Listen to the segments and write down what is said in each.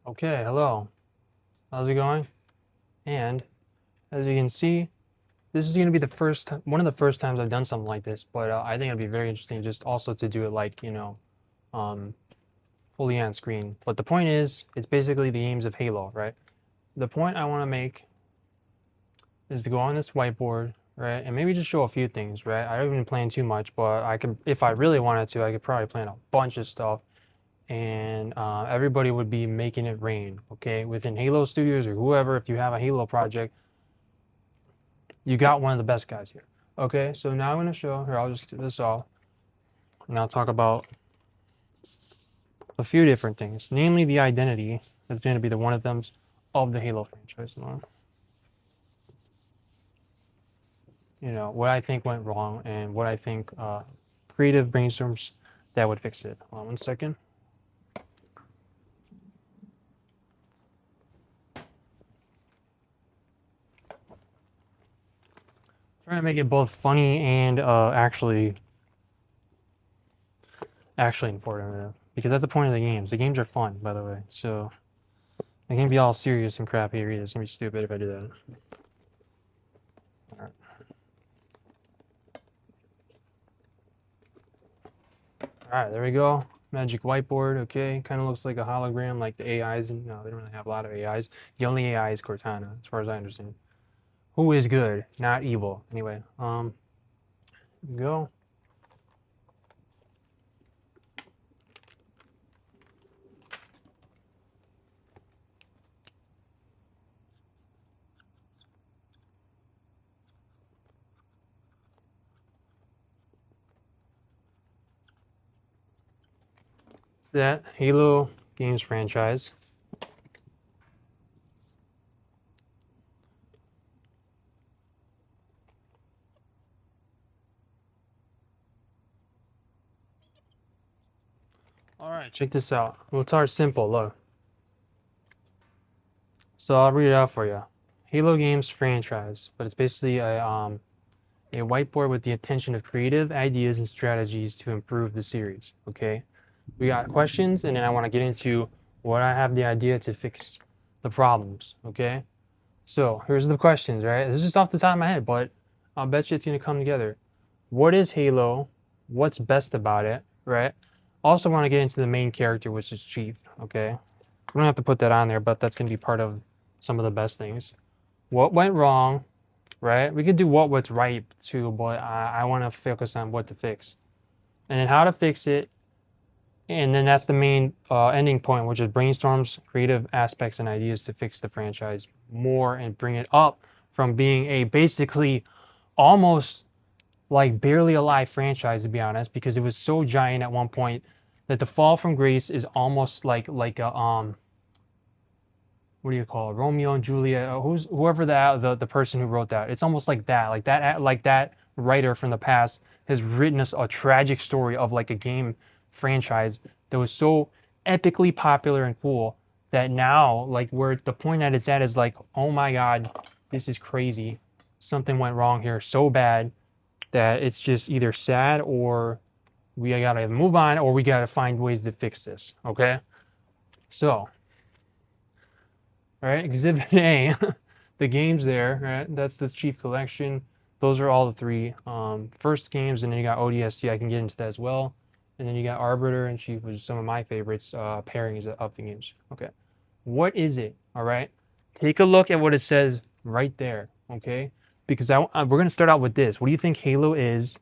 Okay, hello. How's it going? And as you can see, this is going to be one of the first times I've done something like this, but I think it'll be very interesting just also to do it like, um, fully on screen. But the point is, it's basically the aims of Halo, right? The point I want to make is to go on this whiteboard, right? And maybe just show a few things, right? I haven't been playing too much, but I could, if I really wanted to, I could probably plan a bunch of stuff and everybody would be making it rain, okay? Within Halo Studios or whoever, if you have a Halo project, you got one of the best guys here. Okay, so now I'm going to show, here, I'll just do this off, and I'll talk about a few different things, namely the identity that's going to be the one of them of the Halo franchise. You know, what I think went wrong and what I think creative brainstorms that would fix it. Hold on 1 second. Trying to make it both funny and actually informative, because that's the point of the games. The games are fun, by the way, so they can be all serious and crappy either. It's gonna be stupid if I do that. All right. All right, there we go. Magic whiteboard. Okay, kind of looks like a hologram, like the AIs. No, they don't really have a lot of AIs. The only AI is Cortana, as far as I understand. Who is good, not evil. Anyway, go. That Halo games franchise. All right, check this out. We'll start simple. Look. So I'll read it out for you. Halo games franchise, but it's basically a whiteboard with the intention of creative ideas and strategies to improve the series. Okay, we got questions, and then I want to get into what I have the idea to fix the problems. Okay, so here's the questions. Right, this is just off the top of my head, but I'll bet you it's gonna come together. What is Halo? What's best about it? Right. Also want to get into the main character, which is Chief. Okay, we don't have to put that on there, but that's gonna be part of some of the best things. What went wrong? Right? We could do what's right too, but I want to focus on what to fix, and then how to fix it, and then that's the main ending point, which is brainstorms, creative aspects, and ideas to fix the franchise more and bring it up from being a basically almost like barely alive franchise, to be honest, because it was so giant at one point that the fall from grace is almost like a what do you call it? Romeo and Juliet, whoever the person who wrote that. It's almost like that writer from the past has written us a tragic story of like a game franchise that was so epically popular and cool that now like where the point that it's at is like, oh my god, this is crazy. Something went wrong here so bad that it's just either sad or we gotta move on or we gotta find ways to fix this. Okay, so. All right, Exhibit A, the games there, right? That's the Chief Collection. Those are all the three first games, and then you got ODST. I can get into that as well. And then you got Arbiter and Chief, which is some of my favorites pairings of the games. Okay, what is it? All right, take a look at what it says right there. Okay, because we're gonna start out with this. What do you think Halo is?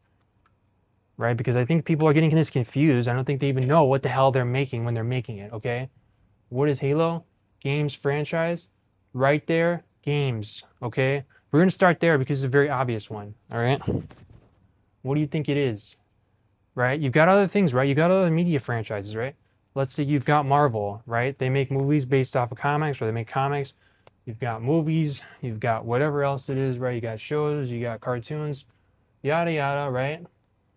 Right, because I think people are getting this confused. I don't think they even know what the hell they're making when they're making it. Okay, what is Halo? Games franchise, right there, games. Okay, we're gonna start there because it's a very obvious one. All right, what do you think it is? Right, you've got other things, right? You got other media franchises, right? Let's say you've got Marvel, right? They make movies based off of comics, or they make comics. You've got movies, you've got whatever else it is, right? You got shows, you got cartoons, yada yada, right?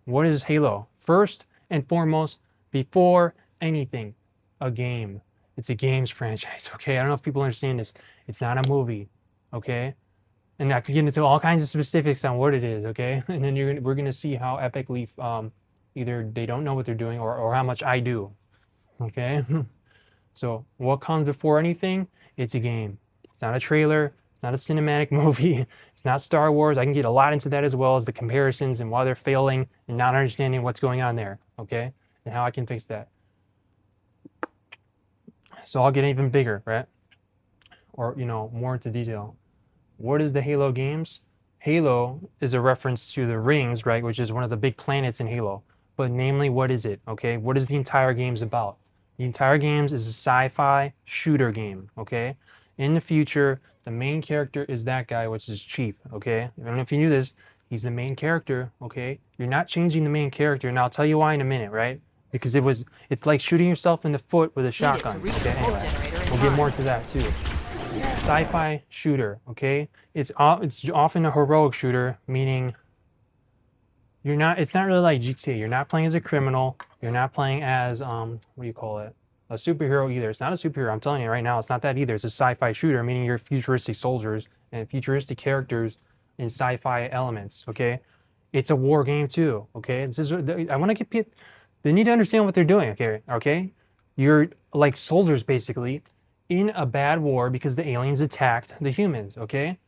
What is Halo? First and foremost, before anything, a game. It's a games franchise, okay? I don't know if people understand this. It's not a movie, okay? And I could get into all kinds of specifics on what it is, okay? And then we're gonna see how epically either they don't know what they're doing or how much I do, okay? So what comes before anything? It's a game. It's not a trailer. It's not a cinematic movie. It's not Star Wars. I can get a lot into that as well as the comparisons and why they're failing and not understanding what's going on there, okay? And how I can fix that. So I'll get even bigger, right? Or, more into detail. What is the Halo games? Halo is a reference to the rings, right? Which is one of the big planets in Halo. But namely, what is it, okay? What is the entire games about? The entire games is a sci-fi shooter game, okay? In the future, the main character is that guy, which is Chief, okay? I don't know if you knew this. He's the main character, okay? You're not changing the main character, and I'll tell you why in a minute, right? Because it's like shooting yourself in the foot with a shotgun. Okay, anyway, we'll get more to that too. Sci-fi shooter, okay? It's often a heroic shooter, meaning it's not really like GTA. You're not playing as a criminal. You're not playing as what do you call it? A superhero either. It's not a superhero. I'm telling you right now, it's not that either. It's a sci-fi shooter, meaning you're futuristic soldiers and futuristic characters in sci-fi elements, okay? It's a war game too, okay? I want to get people. They need to understand what they're doing, okay? You're like soldiers basically in a bad war because the aliens attacked the humans, okay?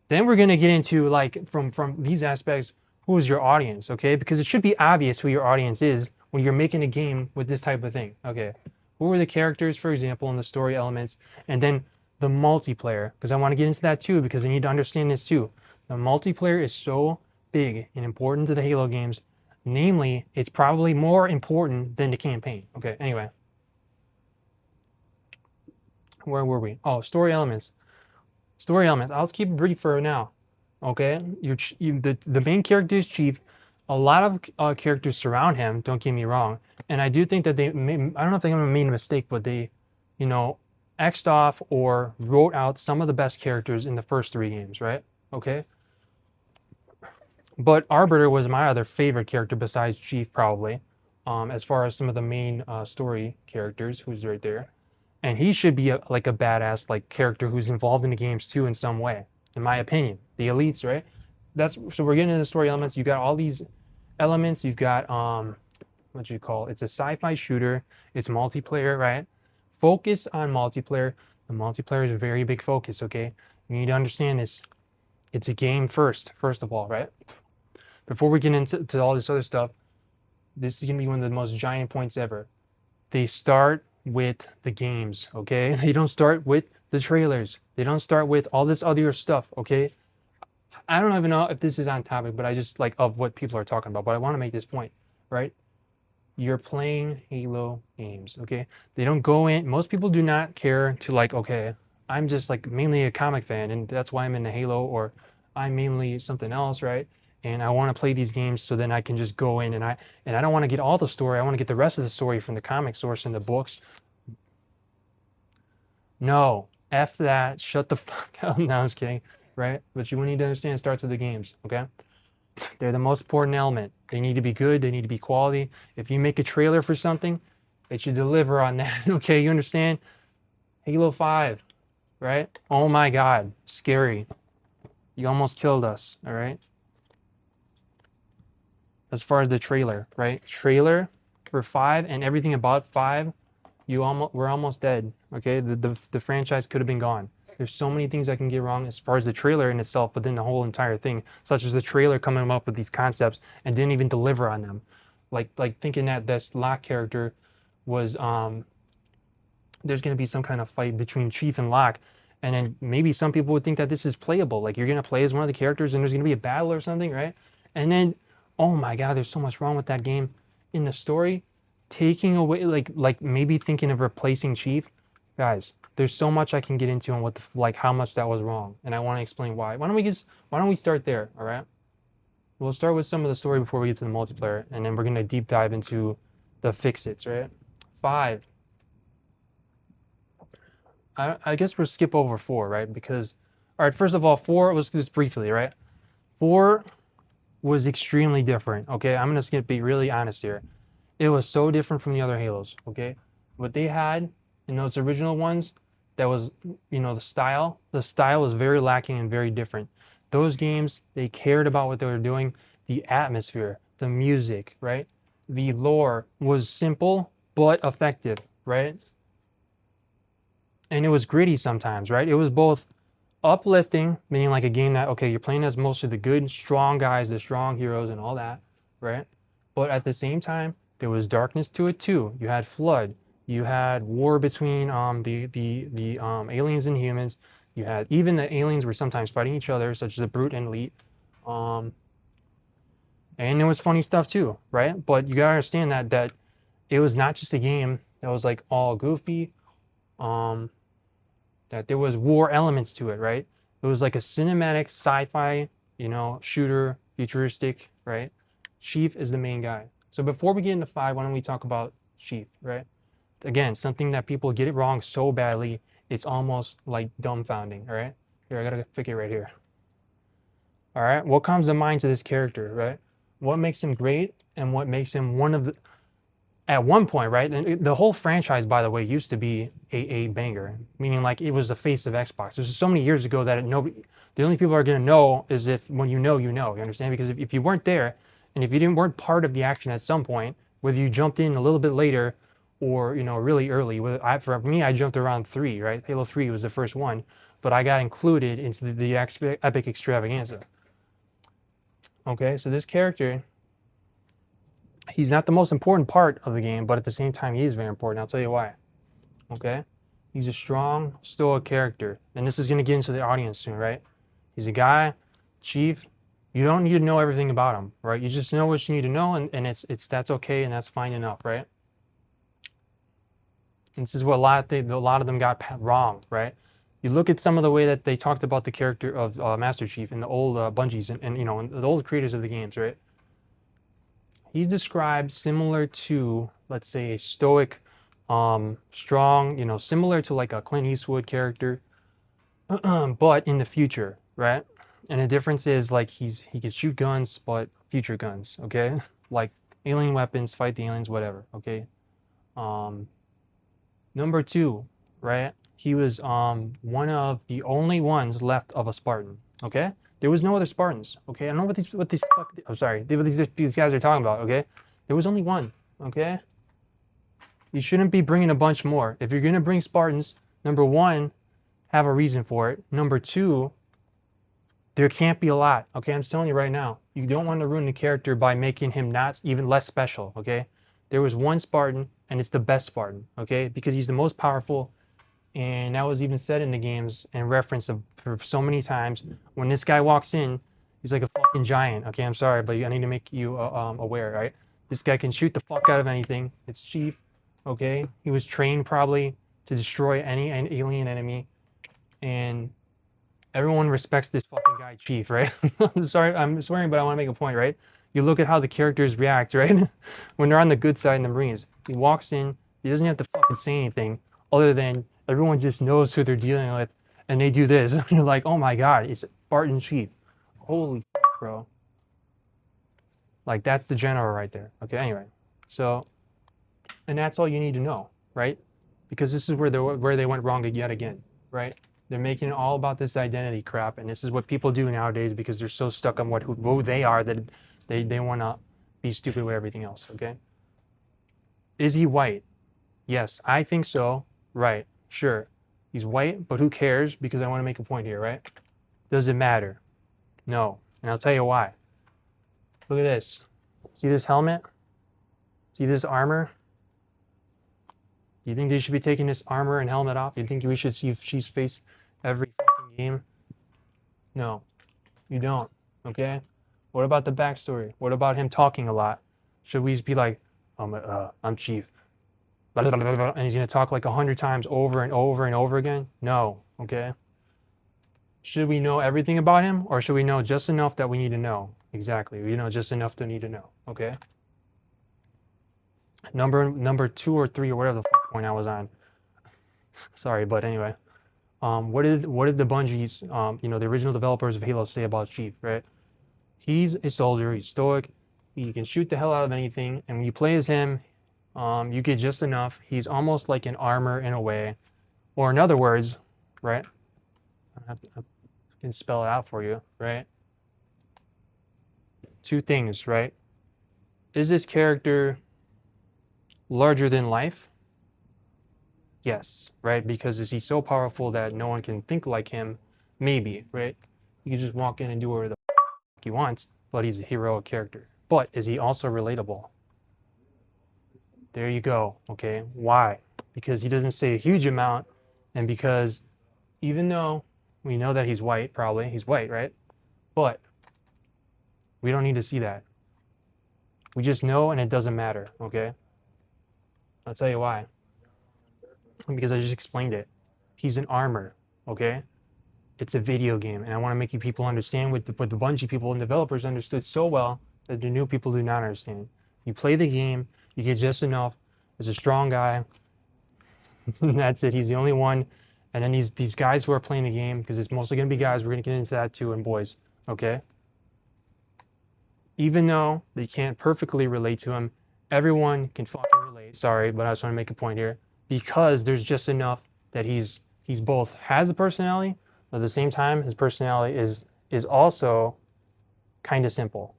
Then we're gonna get into like from these aspects, who is your audience, okay? Because it should be obvious who your audience is when you're making a game with this type of thing, okay? Who are the characters, for example, in the story elements, and then the multiplayer, because I want to get into that too, because I need to understand this too. The multiplayer is so big and important to the Halo games. Namely, it's probably more important than the campaign. Okay, anyway. Where were we? Oh, story elements. Story elements. I'll just keep it brief for now. Okay, the main character is Chief. A lot of characters surround him. Don't get me wrong. And I do think that I don't know if they made a mistake, but they, X'd off or wrote out some of the best characters in the first 3 games, right? Okay. But Arbiter was my other favorite character besides Chief, probably, as far as some of the main story characters, who's right there. And he should be like a badass character who's involved in the games too in some way, in my opinion. The elites, right? So we're getting into the story elements. You got all these elements. You've got what you call it's a sci-fi shooter. It's multiplayer, right? Focus on multiplayer. The multiplayer is a very big focus. Okay, you need to understand this. It's a game first of all, right? Before we get into all this other stuff, this is going to be one of the most giant points ever. They start with the games, okay? They don't start with the trailers. They don't start with all this other stuff, okay? I don't even know if this is on topic, but I just of what people are talking about, but I want to make this point, right? You're playing Halo games, okay? They don't go in, most people do not care to okay, I'm just mainly a comic fan and that's why I'm into Halo, or I'm mainly something else, right? And I want to play these games so then I can just go in and I don't want to get all the story. I want to get the rest of the story from the comic source and the books. No, F that. Shut the fuck up. No, I was kidding, right? But you need to understand it starts with the games, okay? They're the most important element. They need to be good. They need to be quality. If you make a trailer for something, it should deliver on that, okay? You understand? Halo 5, right? Oh my God, scary. You almost killed us, all right? As far as the trailer, right? Trailer for 5 and everything about 5, we're almost dead. Okay, the franchise could have been gone. There's so many things that can get wrong as far as the trailer in itself, but then the whole entire thing, such as the trailer coming up with these concepts and didn't even deliver on them, like thinking that this Locke character was there's going to be some kind of fight between Chief and Locke, and then maybe some people would think that this is playable, you're going to play as one of the characters and there's going to be a battle or something, right? And then oh my God, there's so much wrong with that game in the story. Taking away, maybe thinking of replacing Chief. Guys, there's so much I can get into on what how much that was wrong, and I want to explain why. Why don't we start there, all right? We'll start with some of the story before we get to the multiplayer, and then we're going to deep dive into the fix-its, right? 5. I guess we'll skip over 4, right? Because, all right, first of all, 4, let's do this briefly, right? 4 was extremely different, okay? I'm just going to be really honest here. It was so different from the other Halos, okay? What they had in those original ones, that was, the style was very lacking and very different. Those games, they cared about what they were doing, the atmosphere, the music, right? The lore was simple but effective, right? and it was gritty sometimes, right? It was both uplifting, meaning like a game that, okay, you're playing as mostly the good, strong guys, the strong heroes and all that, right? But at the same time, there was darkness to it too. You had flood, you had war between the aliens and humans. You had even the aliens were sometimes fighting each other, such as the brute and elite. Um, and it was funny stuff too, right? But you gotta understand that it was not just a game that was like all goofy. Um, that there was war elements to it, right? It was like a cinematic sci-fi, shooter, futuristic, right? Chief is the main guy. So before we get into 5, why don't we talk about Chief, right? Again, something that people get it wrong so badly, it's almost like dumbfounding, all right? Here, I gotta pick it right here. All right, what comes to mind to this character, right? What makes him great and what makes him one of the, at one point, right? And the whole franchise, by the way, used to be a banger, meaning like it was the face of Xbox. This was so many years ago that the only people are going to know is if when you know, you understand? Because if you weren't there and if you weren't part of the action at some point, whether you jumped in a little bit later or, really early, for me, I jumped around 3, right? Halo 3 was the first one, but I got included into the Epic Extravaganza. Okay, so this character, he's not the most important part of the game, but at the same time, he is very important. I'll tell you why. Okay? He's a strong, stoic character. And this is going to get into the audience soon, right? He's a guy, Chief. You don't need to know everything about him, right? You just know what you need to know, and that's okay, and that's fine enough, right? And this is what a lot of them got wrong, right? You look at some of the way that they talked about the character of Master Chief in the old Bungies and the old creators of the games, right? He's described similar to, let's say, a stoic, strong, similar to like a Clint Eastwood character, but in the future, right? And the difference is like he can shoot guns, but future guns, okay? Like alien weapons, fight the aliens, whatever, okay? Number 2, right? He was one of the only ones left of a Spartan, okay? There was no other Spartans, okay? I don't know what these I'm sorry, what these guys are talking about, okay? There was only one, okay? You shouldn't be bringing a bunch more. If you're going to bring Spartans, number 1, have a reason for it. Number 2, there can't be a lot, okay? I'm just telling you right now. You don't want to ruin the character by making him not even less special, okay? There was one Spartan, and it's the best Spartan, okay? Because he's the most powerful, and that was even said in the games and referenced for so many times. When this guy walks in, he's like a fucking giant, okay? I'm sorry, but I need to make you aware, right? This guy can shoot the fuck out of anything. It's Chief, okay? He was trained probably to destroy any alien enemy, and everyone respects this fucking guy, Chief, right? Sorry, I'm swearing, but I want to make a point, right? You look at how the characters react, right? When they're on the good side in the Marines. He walks in, he doesn't have to fucking say anything other than everyone just knows who they're dealing with, and they do this. You're like, oh my god, it's Spartan Chief. Holy fuck, bro. Like, that's the general right there. Okay, anyway. So, and that's all you need to know, right? Because this is where they went wrong yet again, right? They're making it all about this identity crap, and this is what people do nowadays because they're so stuck on who they are that they want to be stupid with everything else, okay? Is he white? Yes, I think so. Right, sure. He's white, but who cares? Because I want to make a point here, right? Does it matter? No, and I'll tell you why. Look at this. See this helmet? See this armor? Do you think they should be taking this armor and helmet off? Do you think we should see Chief's face every fucking game? No, you don't, okay? What about the backstory? What about him talking a lot? Should we be like, I'm Chief, and he's going to talk like 100 times over and over and over again? No, okay? Should we know everything about him, or should we know just enough that we need to know? Exactly, we know just enough to need to know, okay? Number 2 or 3 or whatever the fuck point I was on. Sorry, but anyway. What did the Bungies, the original developers of Halo say about Chief, right? He's a soldier, he's stoic, he can shoot the hell out of anything, and when you play as him, you get just enough. He's almost like an armor in a way. Or in other words, right? I can spell it out for you, right? 2 things, right? Is this character larger than life? Yes, right? Because is he so powerful that no one can think like him? Maybe, right? He can just walk in and do whatever the he wants, but he's a heroic character. But is he also relatable? There you go. Okay. Why? Because he doesn't say a huge amount, and because even though we know that he's white, probably he's white, right? But we don't need to see that. We just know, and it doesn't matter. Okay. I'll tell you why. Because I just explained it. He's an armor. Okay. It's a video game, and I want to make you people understand what the Bungie people and developers understood so well that the new people do not understand. You play the game, you get just enough. As a strong guy, that's it. He's the only one. And then these guys who are playing the game, because it's mostly going to be guys, we're going to get into that too, and boys, okay? Even though they can't perfectly relate to him, everyone can fucking relate. Sorry, but I just want to make a point here. Because there's just enough that he's both has a personality, but at the same time, his personality is also kind of simple,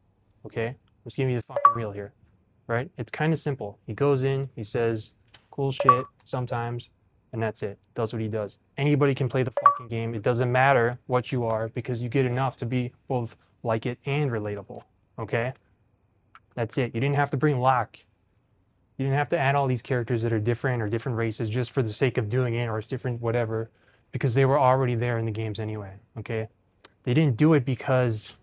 okay? Let's give you the fucking real here, right? It's kind of simple. He goes in, he says cool shit sometimes, and that's it. Does what he does. Anybody can play the fucking game. It doesn't matter what you are because you get enough to be both like it and relatable, okay? That's it. You didn't have to bring Locke. You didn't have to add all these characters that are different or different races just for the sake of doing it, or it's different whatever, because they were already there in the games anyway, okay? They didn't do it because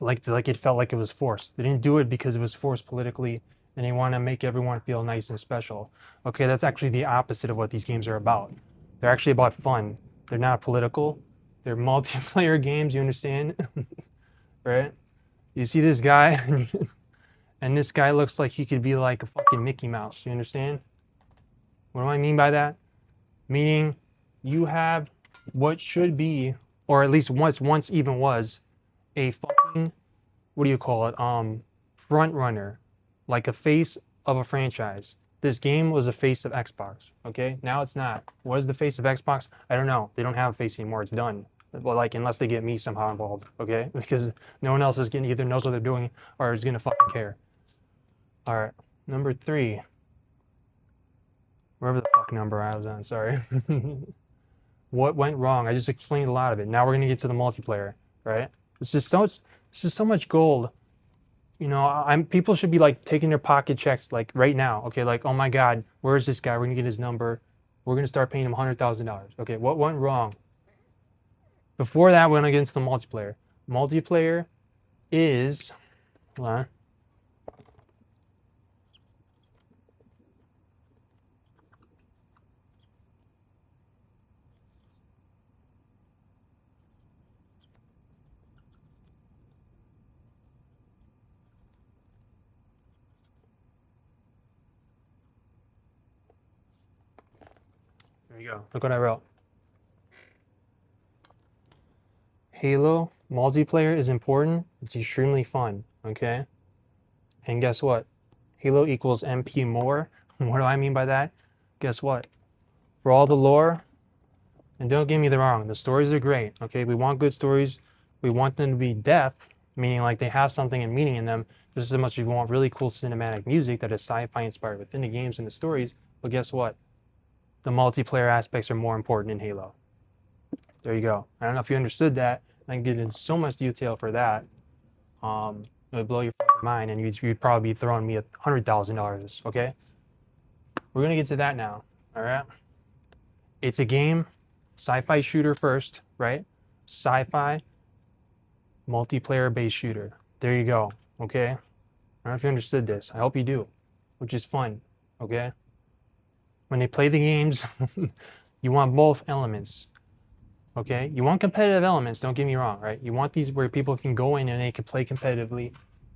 like it felt like it was forced. They didn't do it because it was forced politically and they want to make everyone feel nice and special. Okay, that's actually the opposite of what these games are about. They're actually about fun. They're not political. They're multiplayer games, you understand? Right? You see this guy, and this guy looks like he could be like a fucking Mickey Mouse, you understand? What do I mean by that? Meaning you have what should be, or at least once even was, a fucking, what do you call it? Front runner, like a face of a franchise. This game was the face of Xbox, okay? Now it's not. What is the face of Xbox? I don't know. They don't have a face anymore. It's done. Well, like, unless they get me somehow involved, okay? Because no one else is gonna either knows what they're doing or is gonna fucking care. All right, number 3. Wherever the fuck number I was on, sorry. What went wrong? I just explained a lot of it. Now we're gonna get to the multiplayer, right? It's just so much gold. You know, people should be like taking their pocket checks like right now. Okay, like, oh my God, where is this guy? We're gonna get his number. We're gonna start paying him $100,000. Okay, what went wrong? Before that, we're gonna get into the multiplayer. Multiplayer is, hold on. There you go. Look what I wrote. Halo multiplayer is important. It's extremely fun. Okay. And guess what? Halo equals MP more. What do I mean by that? Guess what? For all the lore, and don't get me wrong, the stories are great. Okay, we want good stories. We want them to be depth, meaning like they have something and meaning in them, just as much as we want really cool cinematic music that is sci-fi inspired within the games and the stories. But guess what? The multiplayer aspects are more important in Halo. There you go. I don't know if you understood that. I can get into so much detail for that. It would blow your fucking mind, and you'd probably be throwing me $100,000. Okay. We're gonna get to that now. All right. It's a game, sci-fi shooter first, right? Sci-fi multiplayer-based shooter. There you go. Okay. I don't know if you understood this. I hope you do, which is fun. Okay. When they play the games, you want both elements. Okay, you want competitive elements, don't get me wrong, right? You want these where people can go in and they can play competitively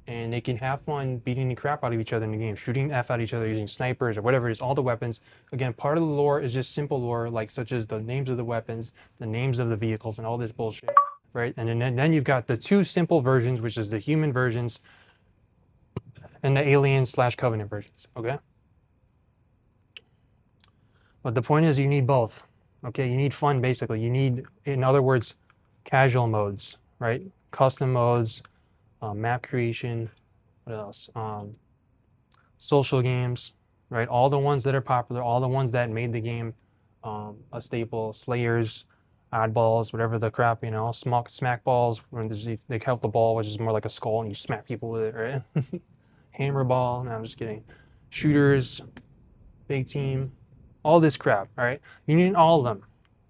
and they can have fun beating the crap out of each other in the game, shooting the F out of each other using snipers or whatever it is, all the weapons. Again, part of the lore is just simple lore, like such as the names of the weapons, the names of the vehicles, and all this bullshit, right? And then you've got the 2 simple versions, which is the human versions and the alien/covenant versions, okay? But the point is you need both. Okay, you need fun, basically. You need, in other words, casual modes, right? Custom modes, map creation, what else? Social games, right? All the ones that are popular, all the ones that made the game a staple, Slayers, Oddballs, whatever the crap, you know, smack balls, when they count the ball, which is more like a skull, and you smack people with it, right? Hammer ball, no, I'm just kidding. Shooters, big team, all this crap, all right? You need all of them,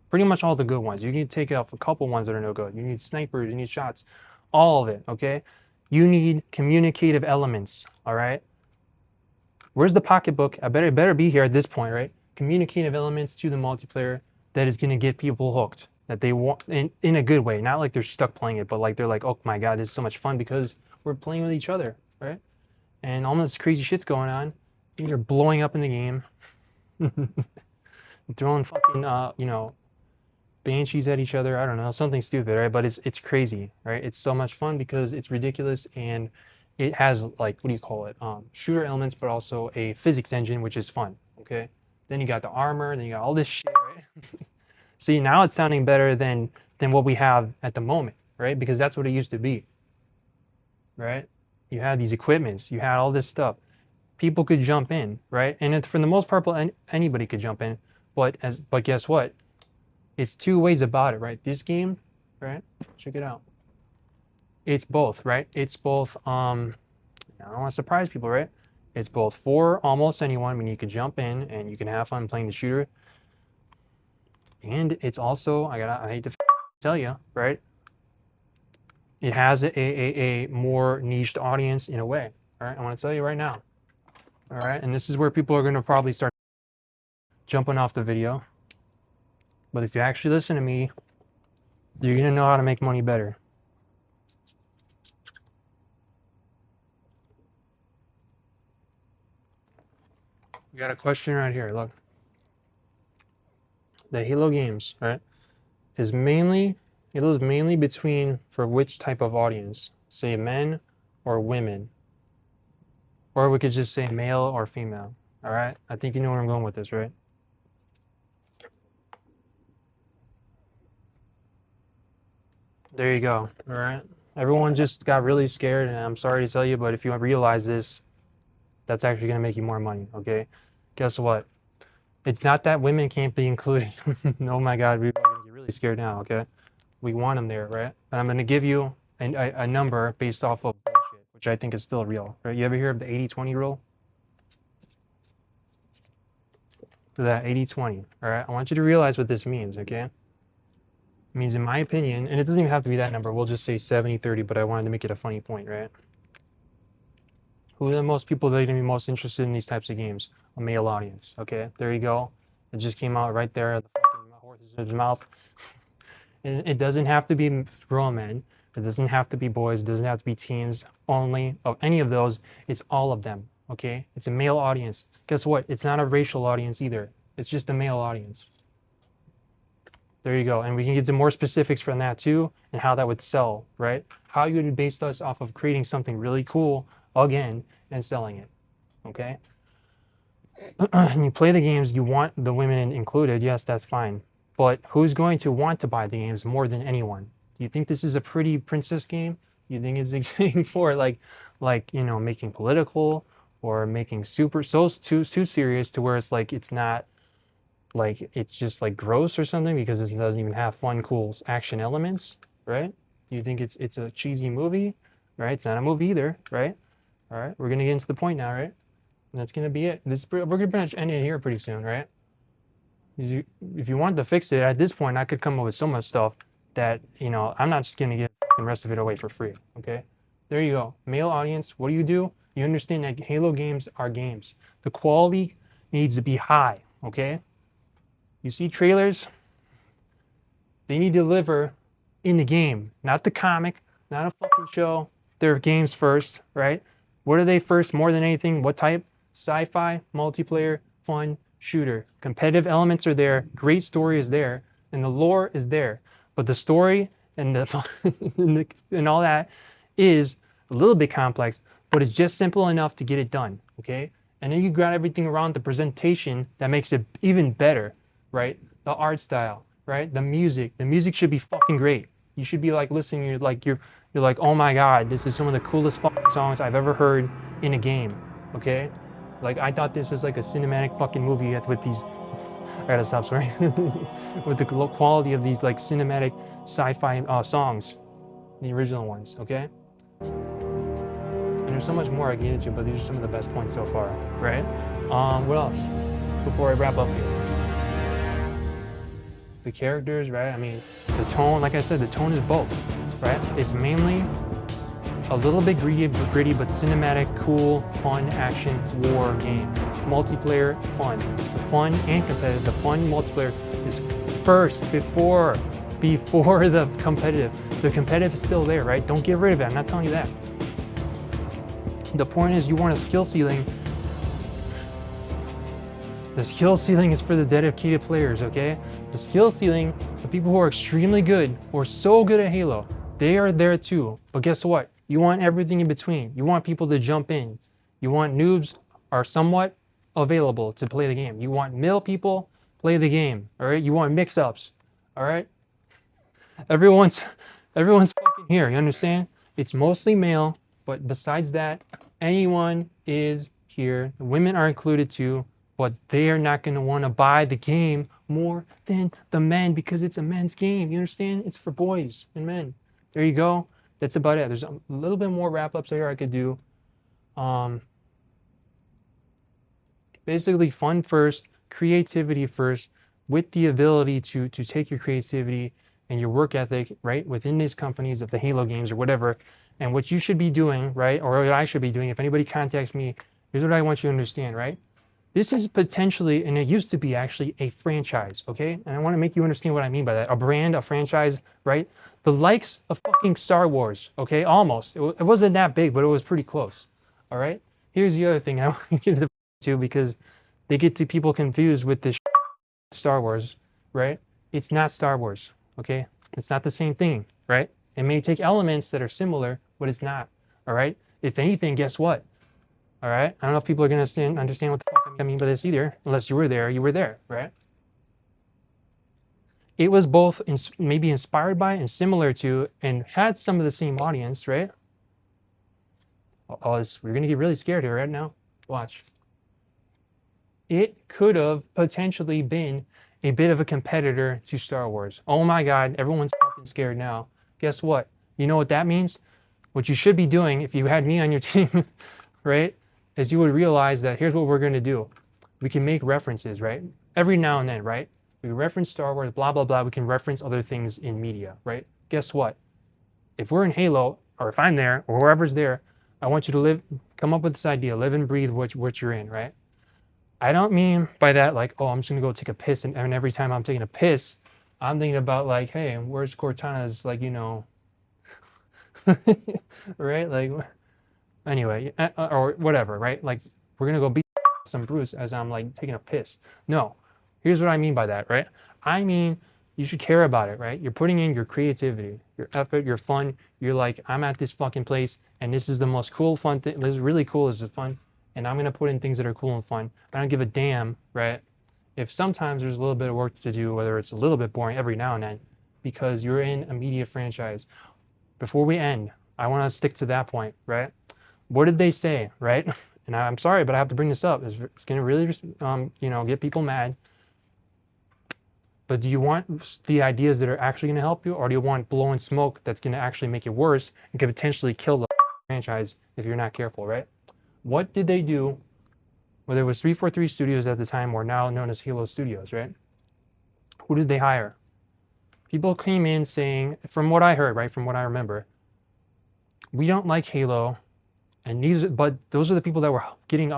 pretty much all the good ones. You need to take off a couple ones that are no good. You need snipers, you need shots, all of it, okay? You need communicative elements, all right? Where's the pocketbook? It better be here at this point, right? Communicative elements to the multiplayer that is going to get people hooked, that they want in a good way, not like they're stuck playing it, but like they're like, oh my god, this is so much fun because we're playing with each other, right? And all this crazy shit's going on. You're blowing up in the game, throwing fucking you know, banshees at each other. I don't know, something stupid, right? But it's crazy, right? It's so much fun because it's ridiculous and it has, like, what do you call it? Shooter elements, but also a physics engine, which is fun. Okay. Then you got the armor. Then you got all this shit, right? See, now it's sounding better than what we have at the moment, right? Because that's what it used to be, right? You had these equipments. You had all this stuff. People could jump in, right? And for the most part, anybody could jump in. But guess what? It's two ways about it, right? This game, right? Check it out. It's both, right? It's both, I don't want to surprise people, right? It's both for almost anyone. I mean, you could jump in and you can have fun playing the shooter. And it's also, I hate to tell you, right? It has a more niched audience in a way, all right? I want to tell you right now, all right? And this is where people are going to probably start jumping off the video. But if you actually listen to me, you're going to know how to make money better. We got a question right here. Look, the Halo games, right, is mainly between, for which type of audience? Say men or women, or we could just say male or female. All right, I think you know where I'm going with this, right? There you go. All right, everyone just got really scared, and I'm sorry to tell you, but if you realize this, that's actually going to make you more money, okay? Guess what? It's not that women can't be included. Oh my god, we're going to get really scared now, okay? We want them there, right? And I'm going to give you a number based off of bullshit, which I think is still real, right? You ever hear of the 80-20 rule? That 80-20, all right? I want you to realize what this means, okay? It means, in my opinion, and it doesn't even have to be that number, we'll just say 70-30, but I wanted to make it a funny point, right? Who are the most people that are going to be most interested in these types of games? A male audience. Okay, there you go. It just came out right there. The fucking horse is in his mouth. And it doesn't have to be grown men. It doesn't have to be boys. It doesn't have to be teens only. Of any of those, it's all of them. Okay, it's a male audience. Guess what? It's not a racial audience either. It's just a male audience. There you go. And we can get to more specifics from that too, and how that would sell, right? How you would base us off of creating something really cool again and selling it. Okay. And you play the games, you want the women included, yes, that's fine. But who's going to want to buy the games more than anyone? Do you think this is a pretty princess game? You think it's a game for like you know, making political or making too serious to where it's like it's not, like it's just like gross or something because it doesn't even have fun, cool action elements, right? Do you think it's a cheesy movie, right? It's not a movie either, right? All right, we're gonna get into the point now, right? And that's gonna be it. We're gonna pretty much end it here pretty soon, right? If you wanted to fix it at this point, I could come up with so much stuff that, you know, I'm not just gonna give the rest of it away for free. Okay, there you go. Male audience, what do? You understand that Halo games are games. The quality needs to be high. Okay, you see trailers, they need to deliver in the game, not the comic, not a fucking show. They're games first, right? What are they first more than anything? What type? Sci-fi, multiplayer, fun, shooter. Competitive elements are there. Great story is there. And the lore is there. But the story and and all that is a little bit complex, but it's just simple enough to get it done, okay? And then you got everything around the presentation that makes it even better, right? The art style, right? The music. The music should be fucking great. You should be like listening, you're like, oh my god, this is some of the coolest fucking songs I've ever heard in a game, okay? Like, I thought this was like a cinematic fucking movie with these. I gotta stop swearing. With the quality of these like cinematic sci-fi songs, the original ones. Okay. And there's so much more I can get into, but these are some of the best points so far, right? What else? Before I wrap up here, the characters, right? I mean, the tone. Like I said, the tone is both, right? It's mainly a little bit gritty, but cinematic, cool, fun action war game. Multiplayer, fun and competitive. The fun multiplayer is first before the competitive. The competitive is still there, right? Don't get rid of it. I'm not telling you that. The point is, you want a skill ceiling. The skill ceiling is for the dedicated players, okay? The skill ceiling, the people who are extremely good, who are so good at Halo, they are there too. But guess what? You want everything in between. You want people to jump in. You want noobs are somewhat available to play the game. You want middle people play the game, all right? You want mix-ups, all right? Everyone's fucking here, you understand? It's mostly male, but besides that, anyone is here. The women are included too, but they are not going to want to buy the game more than the men because it's a men's game. You understand? It's for boys and men. There you go. That's about it. There's a little bit more wrap-ups here I could do. Basically, fun first, creativity first, with the ability to take your creativity and your work ethic, right, within these companies of the Halo games or whatever, and what you should be doing, right, or what I should be doing. If anybody contacts me, here's what I want you to understand, right? This is potentially, and it used to be actually, a franchise, okay? And I want to make you understand what I mean by that. A brand, a franchise, right? The likes of fucking Star Wars, okay? Almost. It wasn't that big, but it was pretty close, all right? Here's the other thing I want to get into because they get people confused with this Star Wars, right? It's not Star Wars, okay? It's not the same thing, right? It may take elements that are similar, but it's not, all right? If anything, guess what? All right? I don't know if people are going to understand what the fuck I mean by this either. Unless you were there, right? It was both maybe inspired by and similar to and had some of the same audience, right? We're going to get really scared here right now. Watch. It could have potentially been a bit of a competitor to Star Wars. Oh my God, everyone's fucking scared now. Guess what? You know what that means? What you should be doing if you had me on your team, right? Is you would realize that here's what we're going to do. We can make references, right? Every now and then, right? We reference Star Wars, blah, blah, blah. We can reference other things in media, right? Guess what? If we're in Halo, or if I'm there, or whoever's there, I want you to come up with this idea, live and breathe what you're in, right? I don't mean by that like, oh, I'm just going to go take a piss, and every time I'm taking a piss, I'm thinking about like, hey, where's Cortana's, like, you know, right? Like, anyway, or whatever, right? Like, we're going to go beat some Bruce as I'm like taking a piss. No, here's what I mean by that, right? I mean, you should care about it, right? You're putting in your creativity, your effort, your fun. You're like, I'm at this fucking place and this is the most cool, fun thing. This is really cool. This is fun. And I'm going to put in things that are cool and fun. I don't give a damn, right? If sometimes there's a little bit of work to do, whether it's a little bit boring every now and then, because you're in a media franchise. Before we end, I want to stick to that point, right? What did they say, right? And I'm sorry, but I have to bring this up. It's going to really, get people mad. But do you want the ideas that are actually going to help you, or do you want blowing smoke that's going to actually make it worse and could potentially kill the franchise if you're not careful, right? What did they do? Whether it was 343 Studios at the time, or now known as Halo Studios, right? Who did they hire? People came in saying, from what I heard, right, from what I remember, we don't like Halo, and but those are the people that were getting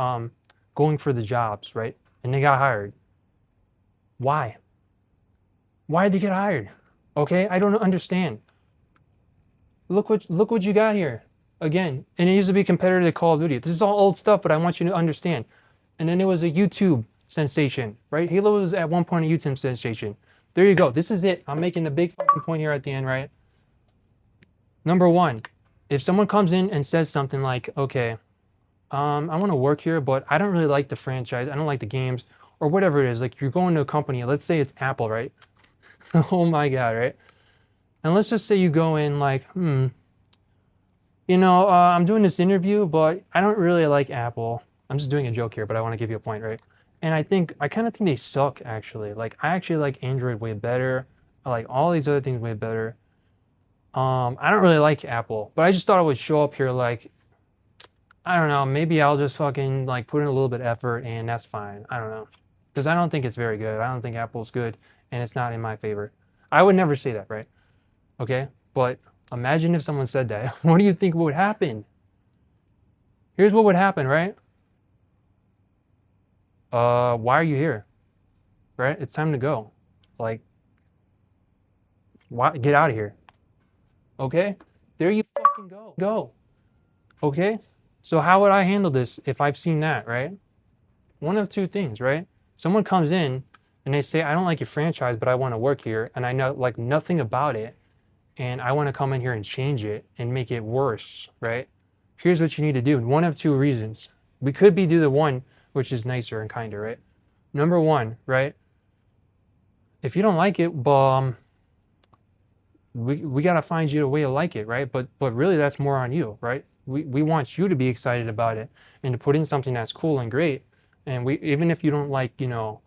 going for the jobs, right? And they got hired. Why? Why did they get hired? Okay, I don't understand. Look what you got here. Again, and it used to be a competitor to Call of Duty. This is all old stuff, but I want you to understand. And then it was a YouTube sensation, right? Halo was at one point a YouTube sensation. There you go. This is it. I'm making the big fucking point here at the end, right? Number one, if someone comes in and says something like, okay, I want to work here, but I don't really like the franchise. I don't like the games, or whatever it is. Like, you're going to a company. Let's say it's Apple, right? Oh my God, right? And let's just say you go in like, I'm doing this interview, but I don't really like Apple. I'm just doing a joke here, but I want to give you a point, right? And I kind of think they suck, actually. Like, I actually like Android way better. I like all these other things way better. I don't really like Apple, but I just thought it would show up here like, I don't know, maybe I'll just fucking like put in a little bit of effort and that's fine. I don't know. Because I don't think it's very good. I don't think Apple's good and it's not in my favor. I would never say that, right? Okay? But imagine if someone said that. What do you think would happen? Here's what would happen, right? Why are you here? Right? It's time to go. Like, why, get out of here. Okay? There you fucking go. Go. Okay? So how would I handle this if I've seen that, right? One of two things, right? Someone comes in and they say, I don't like your franchise, but I want to work here and I know like nothing about it and I want to come in here and change it and make it worse, right? Here's what you need to do. One of two reasons. We could do the one which is nicer and kinder, right? Number one, right? If you don't like it, we got to find you a way to like it, right? But really that's more on you, right? We want you to be excited about it and to put in something that's cool and great. And even if you don't like, you know,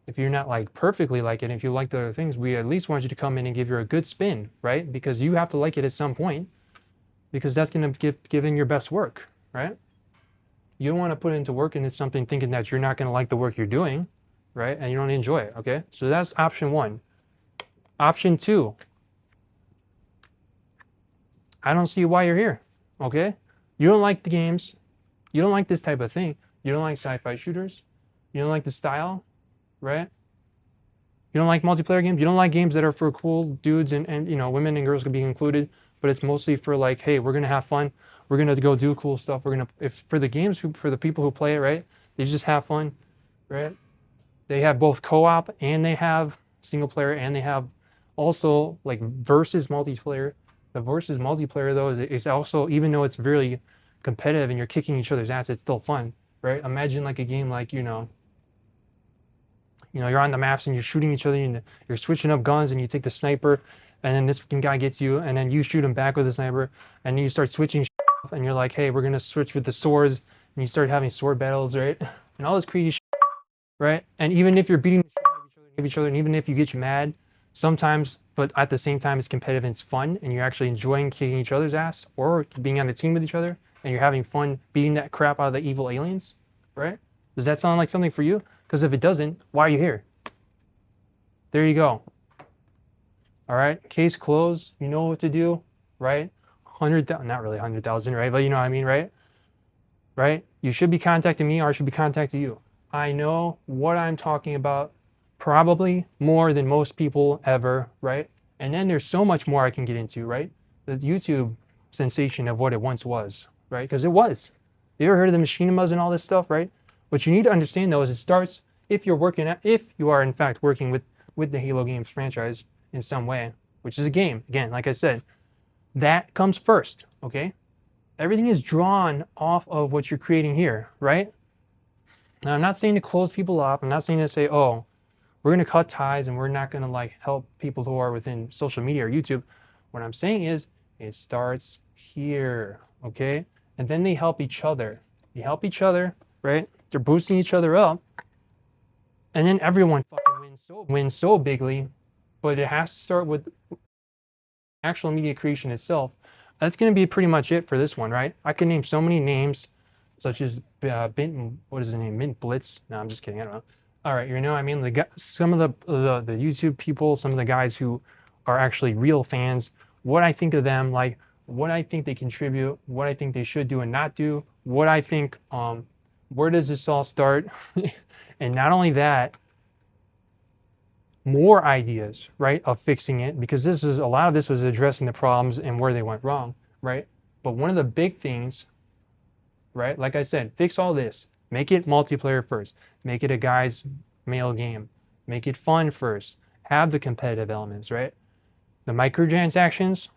if you're not like perfectly like it, if you like the other things, we at least want you to come in and give you a good spin, right? Because you have to like it at some point because that's going to give in your best work, right? You don't want to put into work into something thinking that you're not going to like the work you're doing, right? And you don't enjoy it, okay? So that's option one. Option two, I don't see why you're here, okay? You don't like the games. You don't like this type of thing. You don't like sci-fi shooters. You don't like the style, right? You don't like multiplayer games. You don't like games that are for cool dudes and you know, women and girls can be included, but it's mostly for like, hey, we're going to have fun. We're going to go do cool stuff. We're going to, if for the games, for the people who play it, right? They just have fun, right? They have both co-op and they have single player and they have also like versus multiplayer. The versus multiplayer though is also, even though it's really competitive and you're kicking each other's ass, it's still fun, right? Imagine like a game like, you know, you're on the maps and you're shooting each other and you're switching up guns and you take the sniper and then this fucking guy gets you and then you shoot him back with the sniper and you start switching and you're like, hey, we're gonna switch with the swords and you start having sword battles, right? And all this crazy shit, right? And even if you're beating the shit out of each other and even if you get you mad sometimes, but at the same time it's competitive and it's fun and you're actually enjoying kicking each other's ass or being on the team with each other and you're having fun beating that crap out of the evil aliens, right? Does that sound like something for you? Because if it doesn't, why are you here? There you go. All right, case closed. You know what to do, right? 100,000, not really 100,000, right? But you know what I mean, right? Right? You should be contacting me or I should be contacting you. I know what I'm talking about, probably more than most people ever, right? And then there's so much more I can get into, right? The YouTube sensation of what it once was, right? Because it was. You ever heard of the machinimas and all this stuff, right? What you need to understand though is it starts if you are in fact working with the Halo games franchise in some way, which is a game. Again, like I said, that comes first, okay? Everything is drawn off of what you're creating here, right? Now, I'm not saying to close people off. I'm not saying to say, oh, we're going to cut ties and we're not going to like help people who are within social media or YouTube. What I'm saying is it starts here, okay? And then they help each other. They help each other, right? They're boosting each other up. And then everyone fucking wins so bigly, but it has to start with actual media creation itself. That's going to be pretty much it for this one, right? I can name so many names, such as what is his name? Mint Blitz? No, I'm just kidding. I don't know. All right, you know, I mean, some of the YouTube people, some of the guys who are actually real fans, what I think of them, like what I think they contribute, what I think they should do and not do, what I think, where does this all start? And not only that, more ideas, right, of fixing it, because a lot of this was addressing the problems and where they went wrong, right? But one of the big things, right, like I said, fix all this. Make it multiplayer first. Make it a guy's male game. Make it fun first. Have the competitive elements, right? The microtransactions,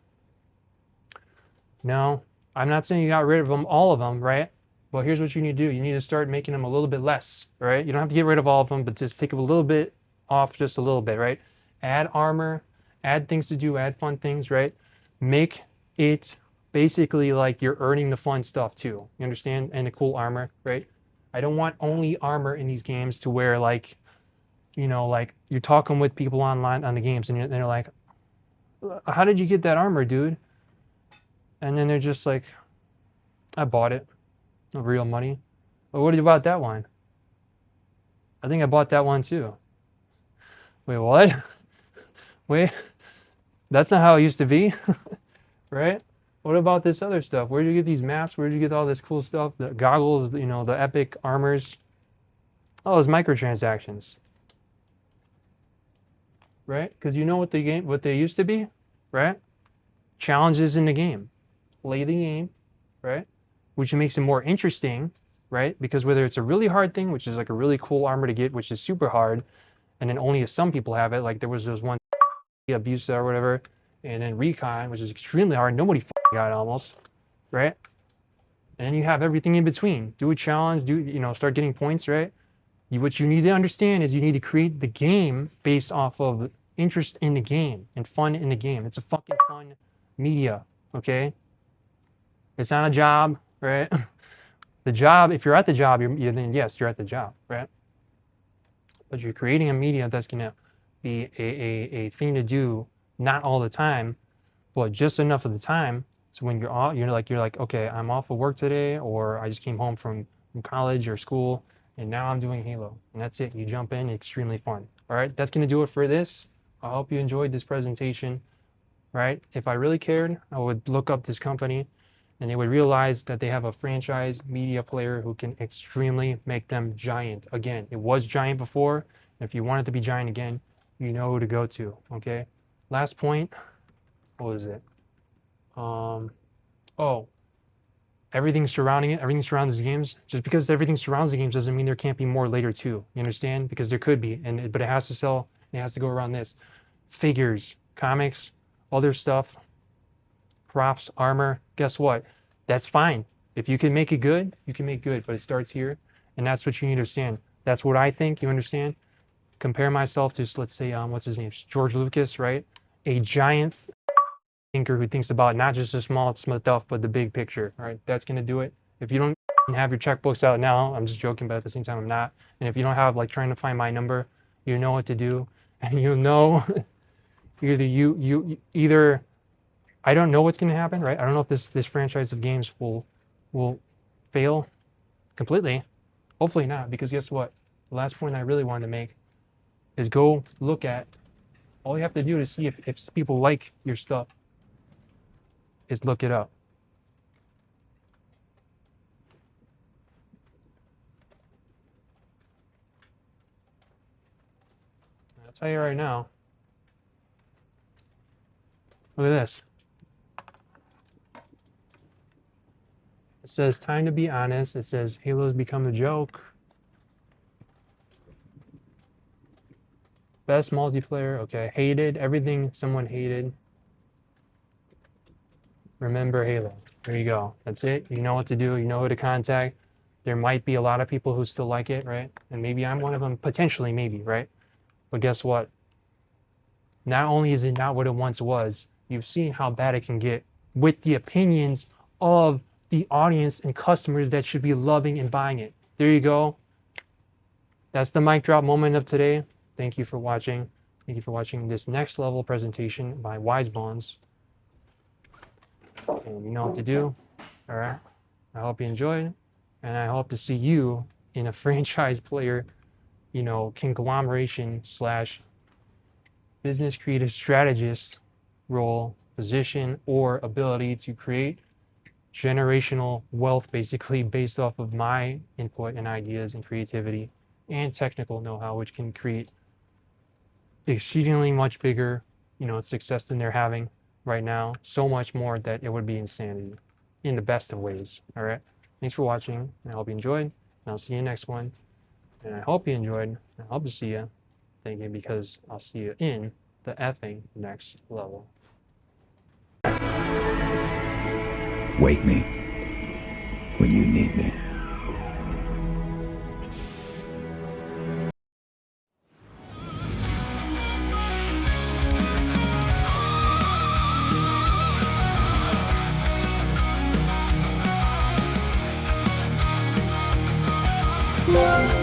no, I'm not saying you got rid of them, all of them, right? But here's what you need to do. You need to start making them a little bit less, right? You don't have to get rid of all of them, but just take a little bit off, just a little bit, right? Add armor, add things to do, add fun things, right? Make it basically like you're earning the fun stuff too. You understand? And the cool armor, right? I don't want only armor in these games to where like, you know, like you're talking with people online on the games and they're like, how did you get that armor, dude? And then they're just like, I bought it. Real money. But what about that one? I think I bought that one too. Wait, what? Wait, that's not how it used to be, right? What about this other stuff? Where did you get these maps? Where did you get all this cool stuff? The goggles, you know, the epic armors. Oh, it's microtransactions, right? Because you know what they used to be, right? Challenges in the game, play the game, right? Which makes it more interesting, right? Because whether it's a really hard thing, which is like a really cool armor to get, which is super hard, and then only if some people have it, like there was this one Abusa or whatever, and then Recon, which is extremely hard. Nobody got it almost, right? And then you have everything in between. Do a challenge, start getting points, right? What you need to understand is you need to create the game based off of interest in the game and fun in the game. It's a fucking fun media, okay? It's not a job, right? The job, if you're at the job, then yes, you're at the job, right? But you're creating a media that's gonna be a thing to do, not all the time, but just enough of the time. So when you're like, okay, I'm off of work today, or I just came home from college or school, and now I'm doing Halo, and that's it. You jump in, extremely fun. All right, that's gonna do it for this. I hope you enjoyed this presentation. Right? If I really cared, I would look up this company, and they would realize that they have a franchise media player who can extremely make them giant. Again, it was giant before. And if you want it to be giant again, you know who to go to. Okay. Last point. What was it? Oh, everything surrounding it, everything surrounds the games. Just because everything surrounds the games doesn't mean there can't be more later too. You understand? Because there could be, but it has to sell. It has to go around this. Figures, comics, other stuff, props, armor. Guess what? That's fine. If you can make it good, you can make good. But it starts here, and that's what you need to understand. That's what I think. You understand? Compare myself to, let's say, what's his name? George Lucas, right? A giant thinker who thinks about not just the small stuff, but the big picture. All right, that's gonna do it. If you don't have your checkbooks out now, I'm just joking, but at the same time, I'm not. And if you don't have like trying to find my number, you know what to do, and you know either I don't know what's gonna happen, right? I don't know if this franchise of games will fail completely. Hopefully not, because guess what? The last point I really wanted to make is go look at. All you have to do to see if people like your stuff is look it up. I'll tell you right now. Look at this. It says, time to be honest. It says, Halo's become a joke. Best multiplayer. Okay, hated. Everything someone hated. Remember Halo. There you go. That's it. You know what to do. You know who to contact. There might be a lot of people who still like it, right? And maybe I'm one of them. Potentially, maybe, right? But guess what? Not only is it not what it once was, you've seen how bad it can get with the opinions of the audience and customers that should be loving and buying it. There you go. That's the mic drop moment of today. Thank you for watching. Thank you for watching this next level presentation by WiseBonez. And you know what to do. All right. I hope you enjoyed, and I hope to see you in a franchise player, conglomeration / business creative strategist role, position, or ability to create generational wealth, basically based off of my input and ideas and creativity and technical know-how, which can create exceedingly much bigger, success than they're having right now. So much more that it would be insanity in the best of ways. All right. Thanks for watching, and I hope you enjoyed, and I'll see you next one. And I hope you enjoyed, and I hope to see you. Thank you, because I'll see you in the effing next level. Wake me when you need me. Lvld.